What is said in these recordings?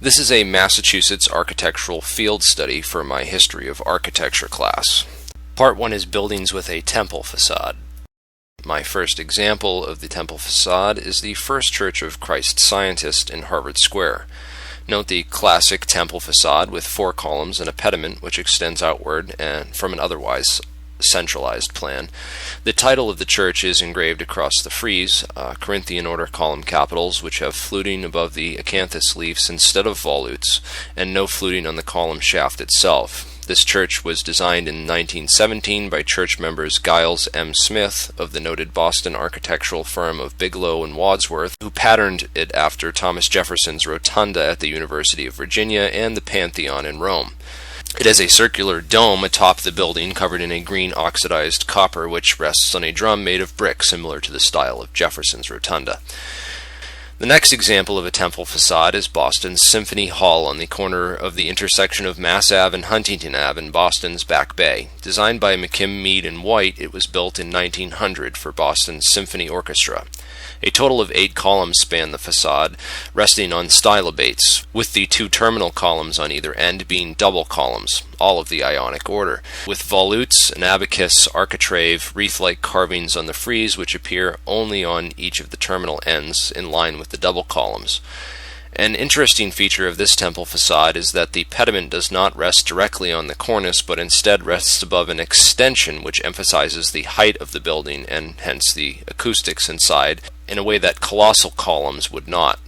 This is a Massachusetts architectural field study for my History of Architecture class. Part 1 is buildings with a temple facade. My first example of the temple facade is the First Church of Christ Scientist in Harvard Square. Note the classic temple facade with 4 columns and a pediment which extends outward and from an otherwise centralized plan. The title of the church is engraved across the frieze, Corinthian order column capitals which have fluting above the acanthus leaves instead of volutes, and no fluting on the column shaft itself. This church was designed in 1917 by church members Giles M. Smith of the noted Boston architectural firm of Bldg and Wadsworth, who patterned it after Thomas Jefferson's Rotunda at the University of Virginia and the Pantheon in Rome. It has a circular dome atop the building covered in a green oxidized copper which rests on a drum made of brick similar to the style of Jefferson's Rotunda. The next example of a temple facade is Boston's Symphony Hall on the corner of the intersection of Mass Ave and Huntington Ave in Boston's Back Bay. Designed by McKim, Mead & White, it was built in 1900 for Boston's Symphony Orchestra. A total of 8 columns span the facade, resting on stylobates, with the 2 terminal columns on either end being double columns, all of the Ionic order, with volutes, an abacus, architrave, wreath-like carvings on the frieze which appear only on each of the terminal ends in line with the double columns. An interesting feature of this temple facade is that the pediment does not rest directly on the cornice, but instead rests above an extension which emphasizes the height of the building and hence the acoustics inside in a way that colossal columns would not.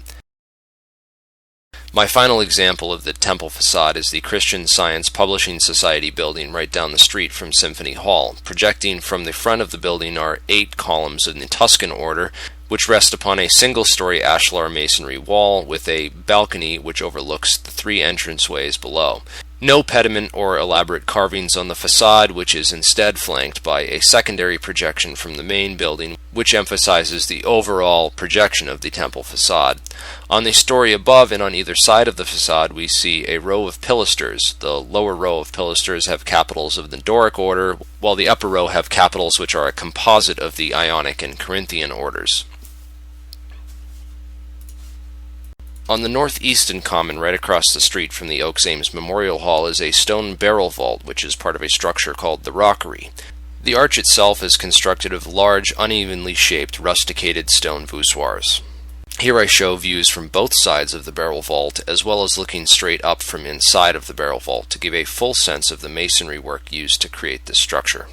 My final example of the temple facade is the Christian Science Publishing Society building right down the street from Symphony Hall. Projecting from the front of the building are 8 columns in the Tuscan order, which rest upon a single-story ashlar masonry wall with a balcony which overlooks the 3 entranceways below. No pediment or elaborate carvings on the facade, which is instead flanked by a secondary projection from the main building, which emphasizes the overall projection of the temple facade. On the story above and on either side of the facade we see a row of pilasters. The lower row of pilasters have capitals of the Doric order, while the upper row have capitals which are a composite of the Ionic and Corinthian orders. On the northeastern common right across the street from the Ames Memorial Hall is a stone barrel vault which is part of a structure called the Rockery. The arch itself is constructed of large, unevenly shaped, rusticated stone voussoirs. Here I show views from both sides of the barrel vault as well as looking straight up from inside of the barrel vault to give a full sense of the masonry work used to create this structure.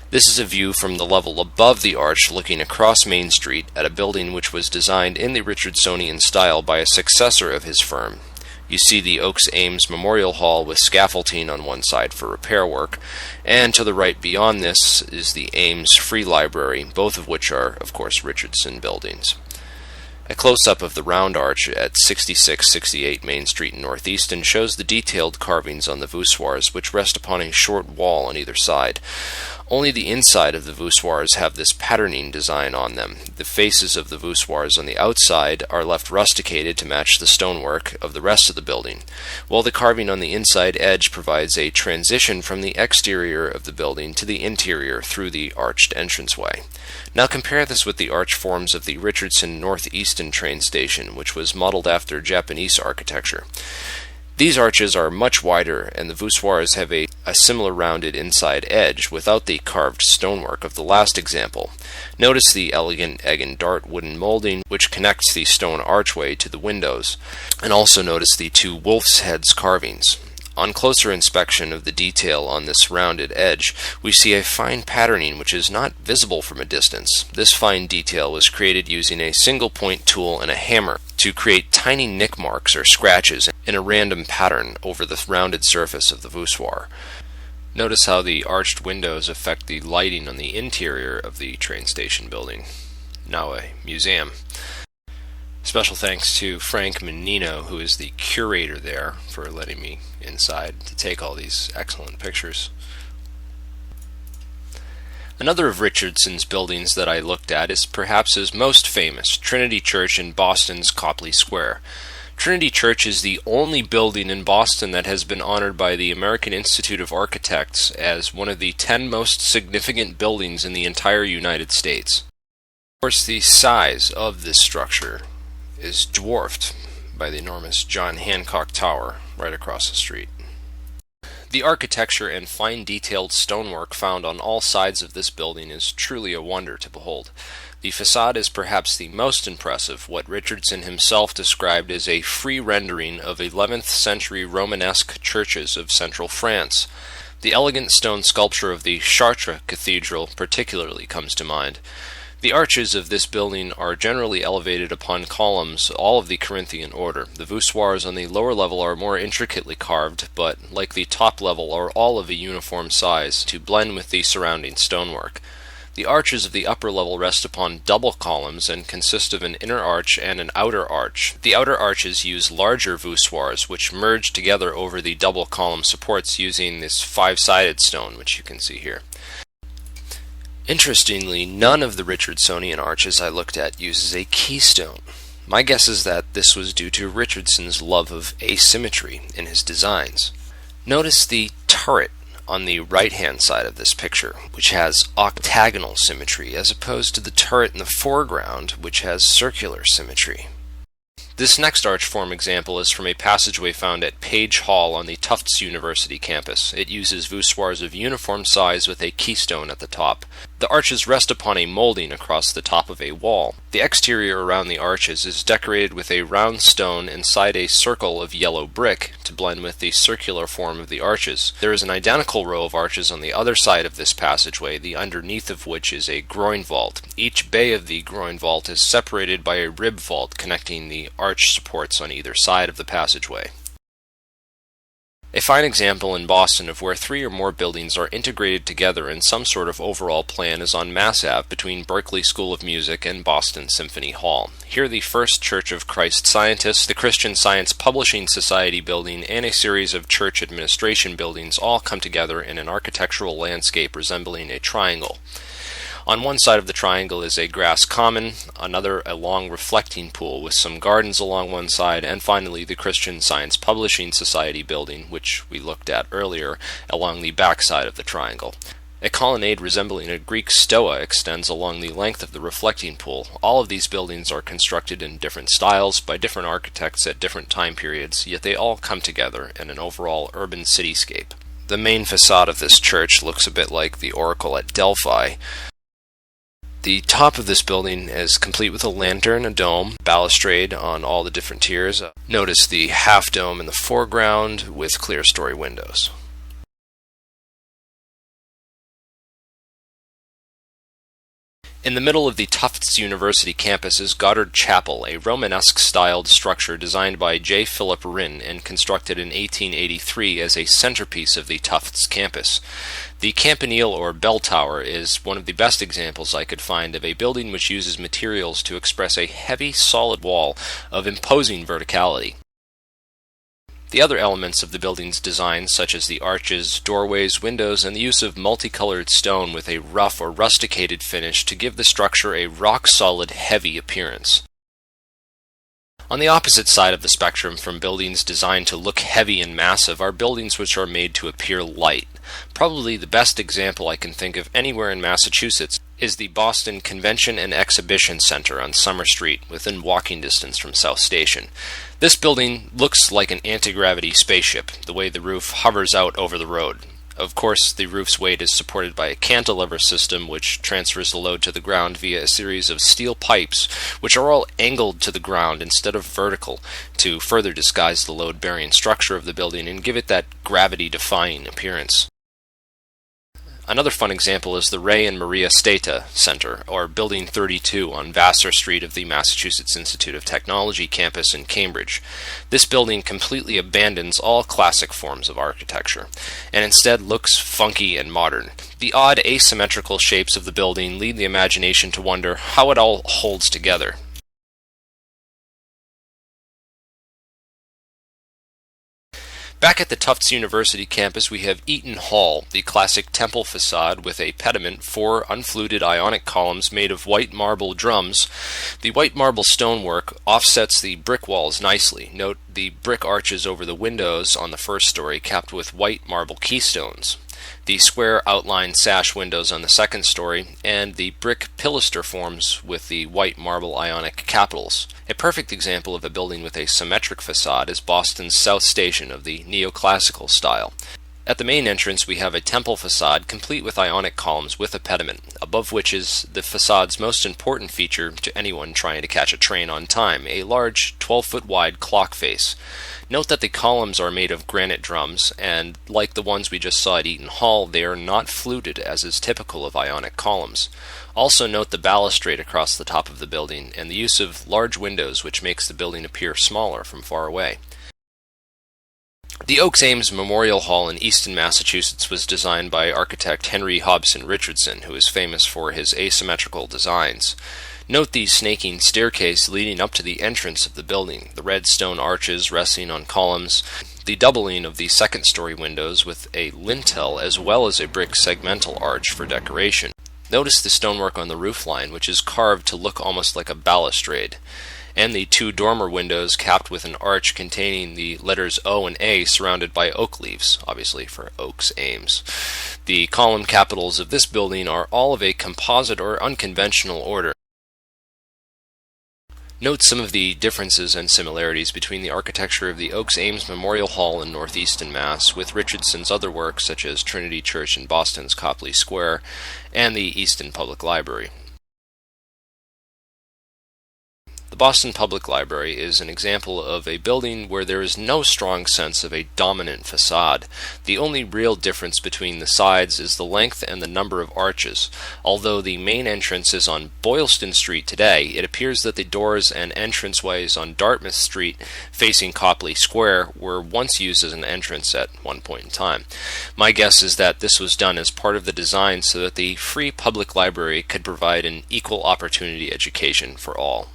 This is a view from the level above the arch looking across Main Street at a building which was designed in the Richardsonian style by a successor of his firm. You see the Oaks Ames Memorial Hall with scaffolding on one side for repair work, and to the right beyond this is the Ames Free Library, both of which are, of course, Richardson buildings. A close-up of the round arch at 6668 Main Street in Northeastern shows the detailed carvings on the voussoirs which rest upon a short wall on either side. Only the inside of the voussoirs have this patterning design on them. The faces of the voussoirs on the outside are left rusticated to match the stonework of the rest of the building, while the carving on the inside edge provides a transition from the exterior of the building to the interior through the arched entranceway. Now compare this with the arch forms of the Richardson Northeastern train station, which was modeled after Japanese architecture. These arches are much wider, and the voussoirs have a similar rounded inside edge without the carved stonework of the last example. Notice the elegant egg and dart wooden molding which connects the stone archway to the windows, and also notice the 2 wolf's heads carvings. On closer inspection of the detail on this rounded edge, we see a fine patterning which is not visible from a distance. This fine detail was created using a single point tool and a hammer to create tiny nick marks or scratches in a random pattern over the rounded surface of the voussoir. Notice how the arched windows affect the lighting on the interior of the train station building, now a museum. Special thanks to Frank Menino, who is the curator there, for letting me inside to take all these excellent pictures. Another of Richardson's buildings that I looked at is perhaps his most famous, Trinity Church in Boston's Copley Square. Trinity Church is the only building in Boston that has been honored by the American Institute of Architects as one of the 10 most significant buildings in the entire United States. Of course, the size of this structure is dwarfed by the enormous John Hancock Tower right across the street. The architecture and fine detailed stonework found on all sides of this building is truly a wonder to behold. The facade is perhaps the most impressive, what Richardson himself described as a free rendering of 11th century Romanesque churches of central France. The elegant stone sculpture of the Chartres Cathedral particularly comes to mind. The arches of this building are generally elevated upon columns, all of the Corinthian order. The voussoirs on the lower level are more intricately carved, but, like the top level, are all of a uniform size, to blend with the surrounding stonework. The arches of the upper level rest upon double columns and consist of an inner arch and an outer arch. The outer arches use larger voussoirs, which merge together over the double column supports using this five-sided stone, which you can see here. Interestingly, none of the Richardsonian arches I looked at uses a keystone. My guess is that this was due to Richardson's love of asymmetry in his designs. Notice the turret on the right-hand side of this picture, which has octagonal symmetry, as opposed to the turret in the foreground, which has circular symmetry. This next arch form example is from a passageway found at Paige Hall on the Tufts University campus. It uses voussoirs of uniform size with a keystone at the top. The arches rest upon a molding across the top of a wall. The exterior around the arches is decorated with a round stone inside a circle of yellow brick to blend with the circular form of the arches. There is an identical row of arches on the other side of this passageway, the underneath of which is a groin vault. Each bay of the groin vault is separated by a rib vault connecting the arch supports on either side of the passageway. A fine example in Boston of where three or more buildings are integrated together in some sort of overall plan is on Mass Ave between Berklee School of Music and Boston Symphony Hall. Here the First Church of Christ Scientists, the Christian Science Publishing Society building, and a series of church administration buildings all come together in an architectural landscape resembling a triangle. On one side of the triangle is a grass common, another a long reflecting pool with some gardens along one side, and finally the Christian Science Publishing Society building, which we looked at earlier, along the back side of the triangle. A colonnade resembling a Greek stoa extends along the length of the reflecting pool. All of these buildings are constructed in different styles by different architects at different time periods, yet they all come together in an overall urban cityscape. The main facade of this church looks a bit like the oracle at Delphi. The top of this building is complete with a lantern, a dome, balustrade on all the different tiers. Notice the half dome in the foreground with clerestory windows. In the middle of the Tufts University campus is Goddard Chapel, a Romanesque-styled structure designed by J. Philip Rinn and constructed in 1883 as a centerpiece of the Tufts campus. The campanile or bell tower is one of the best examples I could find of a building which uses materials to express a heavy, solid wall of imposing verticality. The other elements of the building's design, such as the arches, doorways, windows, and the use of multicolored stone with a rough or rusticated finish to give the structure a rock-solid, heavy appearance. On the opposite side of the spectrum from buildings designed to look heavy and massive are buildings which are made to appear light. Probably the best example I can think of anywhere in Massachusetts is the Boston Convention and Exhibition Center on Summer Street, within walking distance from South Station. This building looks like an anti-gravity spaceship, the way the roof hovers out over the road. Of course, the roof's weight is supported by a cantilever system which transfers the load to the ground via a series of steel pipes which are all angled to the ground instead of vertical to further disguise the load-bearing structure of the building and give it that gravity-defying appearance. Another fun example is the Ray and Maria Stata Center, or Building 32 on Vassar Street of the Massachusetts Institute of Technology campus in Cambridge. This building completely abandons all classic forms of architecture, and instead looks funky and modern. The odd asymmetrical shapes of the building lead the imagination to wonder how it all holds together. Back at the Tufts University campus we have Eaton Hall, the classic temple facade with a pediment, 4 unfluted ionic columns made of white marble drums. The white marble stonework offsets the brick walls nicely. Note the brick arches over the windows on the first story capped with white marble keystones. the square outline sash windows on the second story, and the brick pilaster forms with the white marble Ionic capitals. A perfect example of a building with a symmetric facade is Boston's South Station of the neoclassical style. At the main entrance we have a temple facade complete with Ionic columns with a pediment, above which is the facade's most important feature to anyone trying to catch a train on time, a large 12-foot wide clock face. Note that the columns are made of granite drums, and like the ones we just saw at Eaton Hall, they are not fluted as is typical of Ionic columns. Also note the balustrade across the top of the building, and the use of large windows which makes the building appear smaller from far away. The Ames Memorial Hall in Easton, Massachusetts was designed by architect Henry Hobson Richardson, who is famous for his asymmetrical designs. Note the snaking staircase leading up to the entrance of the building, the red stone arches resting on columns, the doubling of the second-story windows with a lintel as well as a brick segmental arch for decoration. Notice the stonework on the roofline, which is carved to look almost like a balustrade, and the two dormer windows capped with an arch containing the letters O and A surrounded by oak leaves, obviously for Oaks Ames. The column capitals of this building are all of a composite or unconventional order. Note some of the differences and similarities between the architecture of the Oaks Ames Memorial Hall in northeastern Mass with Richardson's other works such as Trinity Church in Boston's Copley Square and the Easton Public Library. The Boston Public Library is an example of a building where there is no strong sense of a dominant facade. The only real difference between the sides is the length and the number of arches. Although the main entrance is on Boylston Street today, it appears that the doors and entranceways on Dartmouth Street facing Copley Square were once used as an entrance at one point in time. My guess is that this was done as part of the design so that the free public library could provide an equal opportunity education for all.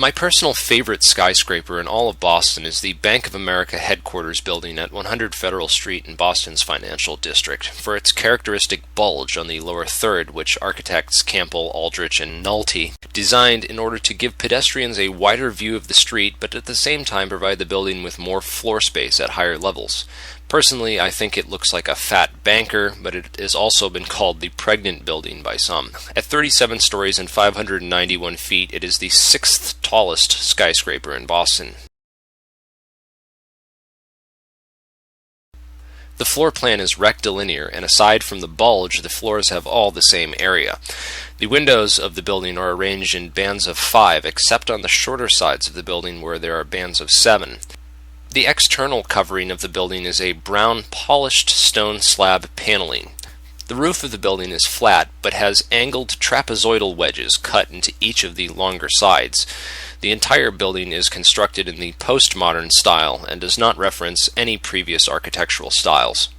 My personal favorite skyscraper in all of Boston is the Bank of America headquarters building at 100 Federal Street in Boston's financial district, for its characteristic bulge on the lower third, which architects Campbell, Aldrich, and Nolte designed in order to give pedestrians a wider view of the street, but at the same time provide the building with more floor space at higher levels. Personally, I think it looks like a fat banker, but it has also been called the pregnant building by some. At 37 stories and 591 feet, it is the sixth tallest skyscraper in Boston. The floor plan is rectilinear, and aside from the bulge, the floors have all the same area. The windows of the building are arranged in bands of 5, except on the shorter sides of the building where there are bands of 7. The external covering of the building is a brown polished stone slab paneling. The roof of the building is flat, but has angled trapezoidal wedges cut into each of the longer sides. The entire building is constructed in the postmodern style and does not reference any previous architectural styles.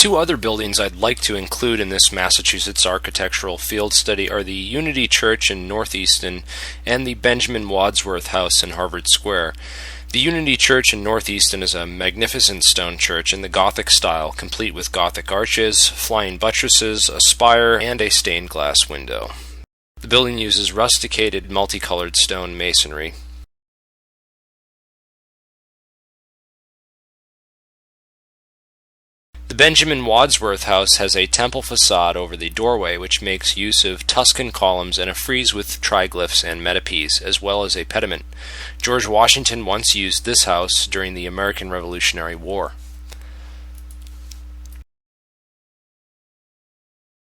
Two other buildings I'd like to include in this Massachusetts architectural field study are the Unity Church in Northeaston and the Benjamin Wadsworth House in Harvard Square. The Unity Church in Northeaston is a magnificent stone church in the Gothic style, complete with Gothic arches, flying buttresses, a spire, and a stained glass window. The building uses rusticated multicolored stone masonry. The Benjamin Wadsworth House has a temple facade over the doorway which makes use of Tuscan columns and a frieze with triglyphs and metopes, as well as a pediment. George Washington once used this house during the American Revolutionary War.